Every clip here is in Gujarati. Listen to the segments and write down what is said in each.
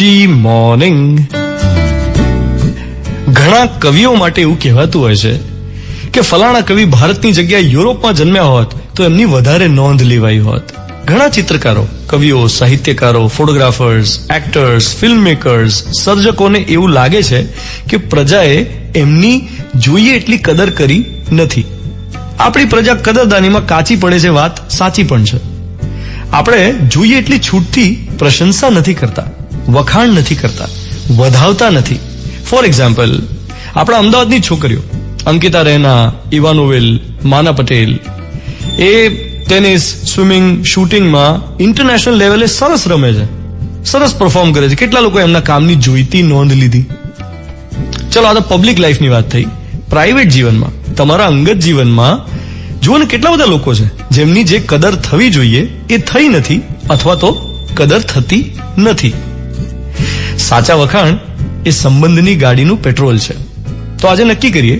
મિર્ચી મોર્નિંગ. ઘણા કવિઓ માટે એવું કહેવાતું હોય છે કે ફલાણા કવિ ભારતની જગ્યાએ યુરોપમાં જન્મ્યા હોત તો એમની વધારે નોંધ લેવાઈ હોત. ઘણા ચિત્રકારો, કવિઓ, સાહિત્યકારો, ફોટોગ્રાફર્સ, એક્ટર્સ, ફિલ્મ મેકર્સ, સર્જકોને એવું લાગે છે કે પ્રજાએ એમની જોઈએ એટલી કદર કરી નથી. આપણી પ્રજા કદરદાનીમાં કાચી પડે છે, વાત સાચી પણ છે. આપણે જોઈએ એટલી છૂટથી પ્રશંસા નથી કરતા, વખાણ નથી કરતા, વધાવતા નથી. ફોર એક્ઝામ્પલ, આપણા અમદાવાદની છોકરીઓ અંકિતા રૈના, ઇવાનોવેલ, માના પટેલ, એ ટેનિસ, સ્વિમિંગ, શૂટિંગમાં ઇન્ટરનેશનલ લેવલે સરસ રમે છે, સરસ પરફોર્મ કરે છે. કેટલા લોકો એમના કામની જોઈતી નોંધ લીધી. ચલો, આ તો પબ્લિક લાઈફની વાત થઈ. પ્રાઇવેટ જીવનમાં, તમારા અંગત જીવનમાં જુઓ ને કેટલા બધા લોકો છે જેમની જે કદર થવી જોઈએ એ થઈ નથી અથવા તો કદર થતી નથી. સાચા વખાણ એ સંબંધની ગાડીનું પેટ્રોલ છે. તો આજે નક્કી કરીએ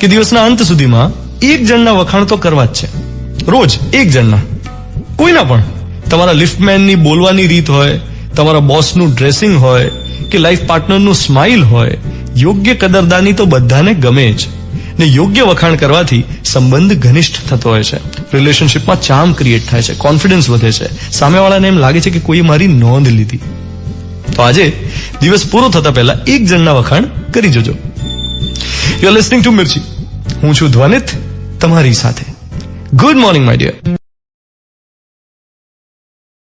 કે દિવસના અંત સુધીમાં એક જણના વખાણ તો કરવા જ છે. રોજ એક જણના, કોઈના પણ. તમારા લિફ્ટમેનની બોલવાની રીત હોય, તમારા બોસનું ડ્રેસિંગ હોય કે લાઈફ પાર્ટનરનું સ્માઇલ હોય, યોગ્ય કદરદાની તો બધાને ગમે જ. ને યોગ્ય વખાણ કરવાથી સંબંધ ઘનિષ્ઠ થતો હોય છે, રિલેશનશિપમાં ચાર્મ ક્રિએટ થાય છે, કોન્ફિડન્સ વધે છે, સામેવાળાને એમ લાગે છે કે કોઈએ મારી નોંધ લીધી. તો આજે દિવસ પૂરો થતા પહેલા એક જણના વખાણ કરી જોજો. You are listening to Mirchi. હું છું ધ્વનિત, તમારી સાથે. Good morning my dear.